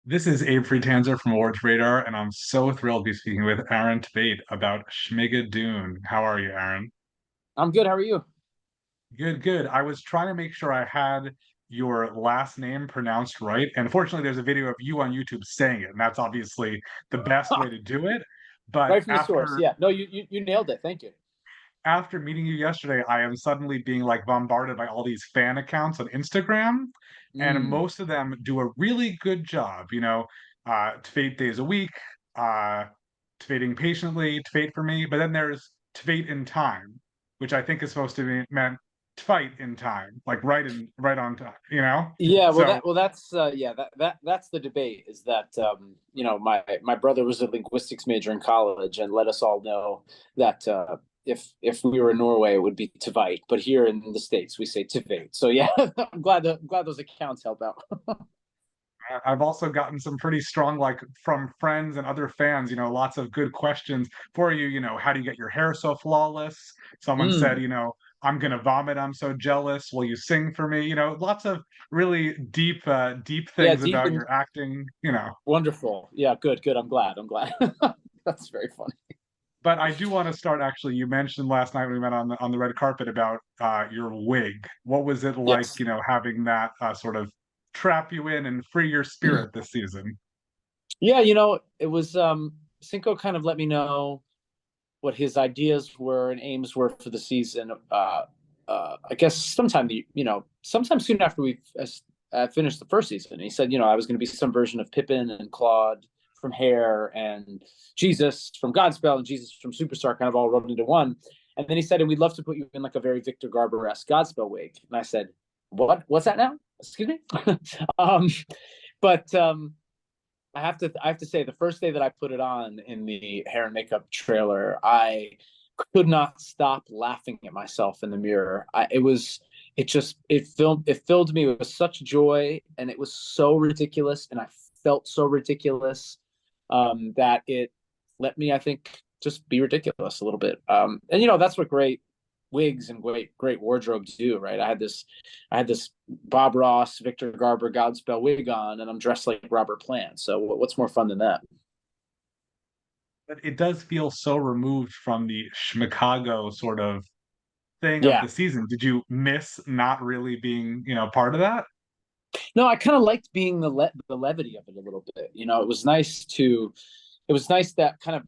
This is Abe Friedtanzer from Awards Radar, and I'm so thrilled to be speaking with Aaron Tveit about Schmigadoon. How are you, Aaron? I'm good. How are you? Good, good. I was trying to make sure I had your last name pronounced right, and fortunately, there's a video of you on YouTube saying it, and that's obviously the best way to do it. But Right from the source. Yeah. No, you nailed it. Thank you. after meeting you yesterday, I am suddenly being like bombarded by all these fan accounts on Instagram, and Mm. most of them do a really good job. Tveit days a week, uh, Tveiting patiently, Tveit for me. But then there's Tveit in time, which I think is supposed to be meant fight in time, like right on time. Yeah. Well, So that's the debate. Is that my brother was a linguistics major in college and let us all know that if we were in Norway, it would be Tveit, but here in the States we say Tveit. So yeah, I'm glad those accounts help out. I've also gotten some pretty strong, like from friends and other fans, lots of good questions for you. How do you get your hair so flawless? Someone said, Mm. I'm gonna vomit. I'm so jealous. Will you sing for me? Lots of really deep Yeah. things Deep about and your acting. wonderful. Yeah. Good. Good. I'm glad. I'm glad. That's very funny. But I do want to start actually. You mentioned last night when we met on the red carpet about your wig. What was it like, Yes. having that sort of trap you in and free your spirit this season? Yeah, it was Cinco kind of let me know what his ideas were and aims were for the season. I guess sometime soon after we finished the first season, he said, I was going to be some version of Pippin and Claude from Hair and Jesus from Godspell and Jesus from Superstar, kind of all rolled into one. And then he said, and we'd love to put you in like a very Victor Garber-esque Godspell wig. And I said, what? What's that now? Excuse me. um, but I have to say the first day that I put it on in the hair and makeup trailer, I could not stop laughing at myself in the mirror. It filled me with such joy, and it was so ridiculous, and I felt so ridiculous that it let me, I think, just be ridiculous a little bit. And that's what great wigs and great wardrobes do, right? I had this Bob Ross, Victor Garber, Godspell wig on, and I'm dressed like Robert Plant. So what's more fun than that? But it does feel so removed from the Chicago sort of thing of Yeah. the season. Did you miss not really being, part of that? No, I kind of liked being the levity of it a little bit. It was nice that kind of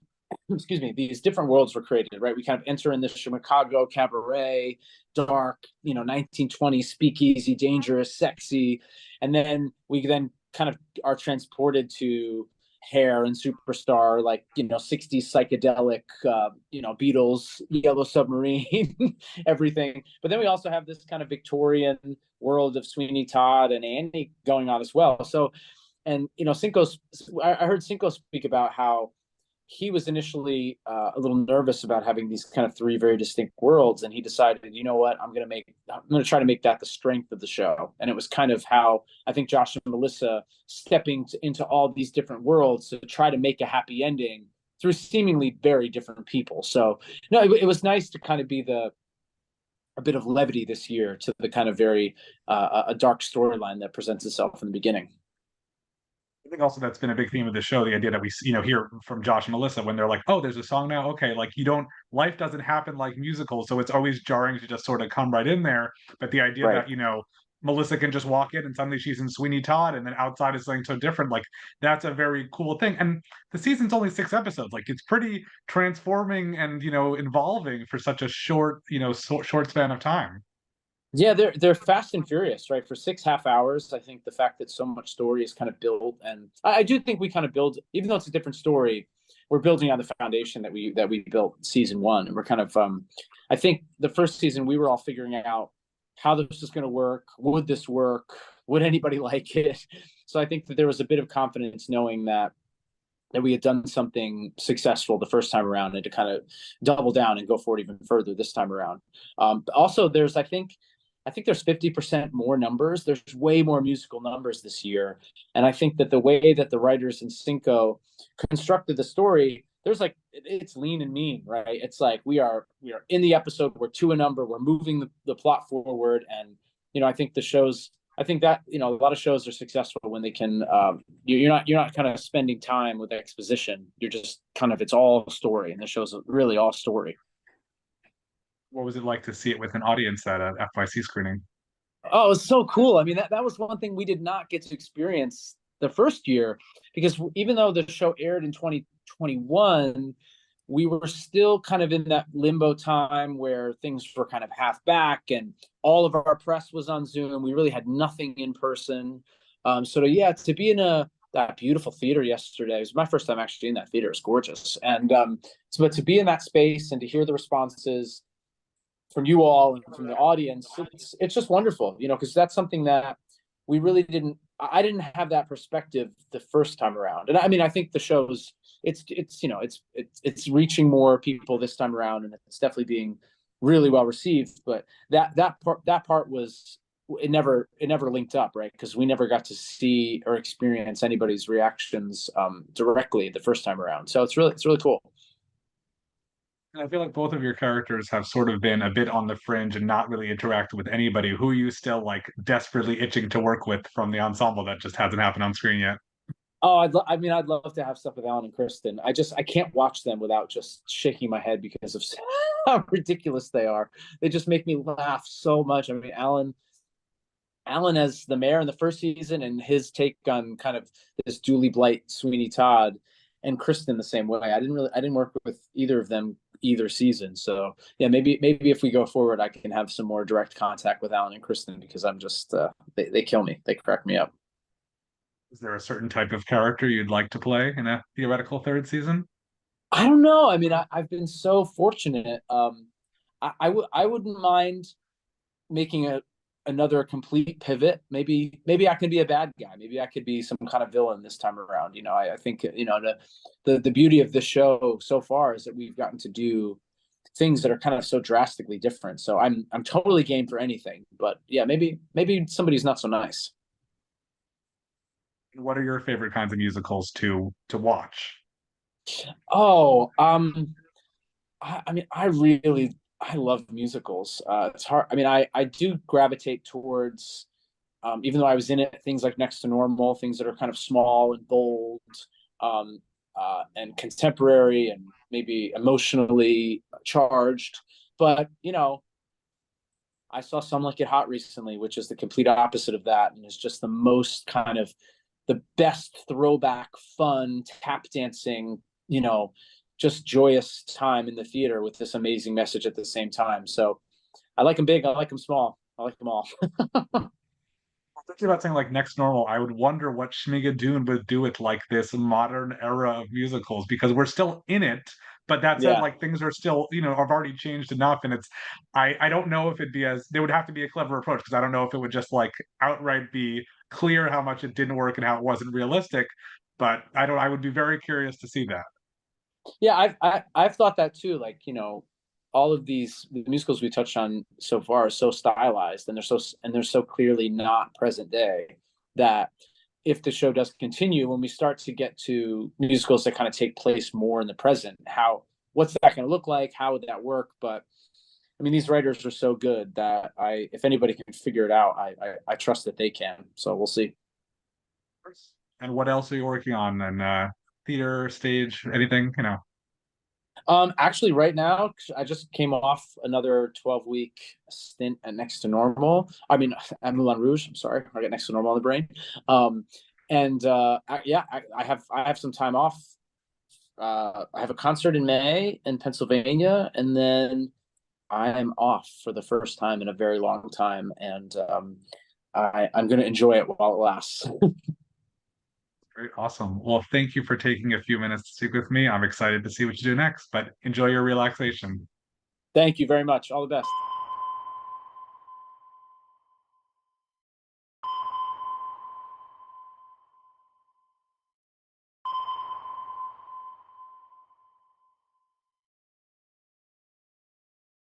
excuse me, these different worlds were created, right? We kind of enter in this Chicago cabaret, dark, 1920s speakeasy, dangerous, sexy, and then we then kind of are transported to Hair and Superstar, like 60s psychedelic, Beatles, Yellow Submarine, everything. But then we also have this kind of Victorian world of Sweeney Todd and Annie going on as well. So, and I heard Cinco speak about how he was initially a little nervous about having these kind of three very distinct worlds, and he decided, you know what, I'm going to try to make that the strength of the show. And it was kind of how I think Josh and Melissa stepping into all these different worlds to try to make a happy ending through seemingly very different people. So no, it was nice to kind of be a bit of levity this year to the kind of very a dark storyline that presents itself in the beginning. I think also that's been a big theme of the show, the idea that we, hear from Josh and Melissa when they're like, oh, there's a song now. Okay, like life doesn't happen like musicals, so it's always jarring to just sort of come right in there. But the idea Right. that, Melissa can just walk in and suddenly she's in Sweeney Todd and then outside is something so different, like that's a very cool thing. And the season's only 6 episodes. Like it's pretty transforming and, involving for such a short, short span of time. Yeah, they're fast and furious, right? For 6 half hours, I think the fact that so much story is kind of built, and I do think we kind of build, even though it's a different story, we're building on the foundation that we built season one, and we're kind of, I think the first season we were all figuring out how this is going to work. Would this work? Would anybody like it? So I think that there was a bit of confidence knowing that we had done something successful the first time around, and to kind of double down and go forward even further this time around. Also, I think there's 50% more numbers. There's way more musical numbers this year. And I think that the way that the writers in Cinco constructed the story, there's like it's lean and mean, right? It's like we are in the episode, we're to a number, we're moving the plot forward. And I think the show's I think that, you know, a lot of shows are successful when they can, you're not kind of spending time with exposition. You're just kind of, it's all story, and the show's really all story. What was it like to see it with an audience at a FYC screening? Oh, it was so cool. I mean, that was one thing we did not get to experience the first year, because even though the show aired in 2021, we were still kind of in that limbo time where things were kind of half back, and all of our press was on Zoom. We really had nothing in person. Yeah, to be in that beautiful theater yesterday, it was my first time actually in that theater. It's gorgeous. But to be in that space and to hear the responses from you all and from the audience, it's just wonderful, you know, because that's something that we really didn't. I didn't have that perspective the first time around, and I mean, I think the show's it's you know it's reaching more people this time around, and it's definitely being really well received. But that part was, it never linked up, right? Because we never got to see or experience anybody's reactions directly the first time around. So it's really cool. And I feel like both of your characters have sort of been a bit on the fringe and not really interacted with anybody. Who are you still like desperately itching to work with from the ensemble that just hasn't happened on screen yet? Oh, I mean, I'd love to have stuff with Alan and Kristen. I can't watch them without just shaking my head because of how ridiculous they are. They just make me laugh so much. I mean, Alan as the mayor in the first season, and his take on kind of this Julie Blight, Sweeney Todd, and Kristen the same way. I didn't work with either of them either season. So yeah, maybe if we go forward, I can have some more direct contact with Alan and Kristen, because I'm just they kill me. They crack me up. Is there a certain type of character you'd like to play in a theoretical third season? I don't know. I mean, I've been so fortunate. I wouldn't mind making another complete pivot. Maybe I can be a bad guy. Maybe I could be some kind of villain this time around. You know, I think, you know, the beauty of this show so far is that we've gotten to do things that are kind of so drastically different. So I'm totally game for anything. But yeah, maybe somebody's not so nice. What are your favorite kinds of musicals to watch? Oh, I mean, I love musicals. It's hard. I mean, I do gravitate towards, even though I was in it, things like Next to Normal, things that are kind of small and bold, um, and contemporary, and maybe emotionally charged. But you know, I saw Some Like It Hot recently, which is the complete opposite of that, and is just the most kind of the best throwback, fun tap dancing, you know, just joyous time in the theater with this amazing message at the same time. So I like them big, I like them small, I like them all. Thinking about saying like Next Normal, I would wonder what Schmigadoon would do with like this modern era of musicals because we're still in it. But that said, Yeah. like things are still, have already changed enough, and I don't know if it'd be as there would have to be a clever approach because I don't know if it would just like outright be clear how much it didn't work and how it wasn't realistic. But I would be very curious to see that. Yeah, I've thought that too. Like, you know, all of these the musicals we touched on so far are so stylized, and they're so clearly not present day, that if the show does continue, when we start to get to musicals that kind of take place more in the present, what's that going to look like? How would that work? But I mean, these writers are so good that if anybody can figure it out, I trust that they can. So we'll see. And what else are you working on? And theater, stage, anything? Actually, right now, I just came off another 12-week stint at Next to Normal. I mean, at Moulin Rouge. I'm sorry, I got Next to Normal on the brain. I have some time off. I have a concert in May in Pennsylvania, and then I am off for the first time in a very long time, and I'm going to enjoy it while it lasts. Great, awesome. Well, thank you for taking a few minutes to speak with me. I'm excited to see what you do next, but enjoy your relaxation. Thank you very much. All the best.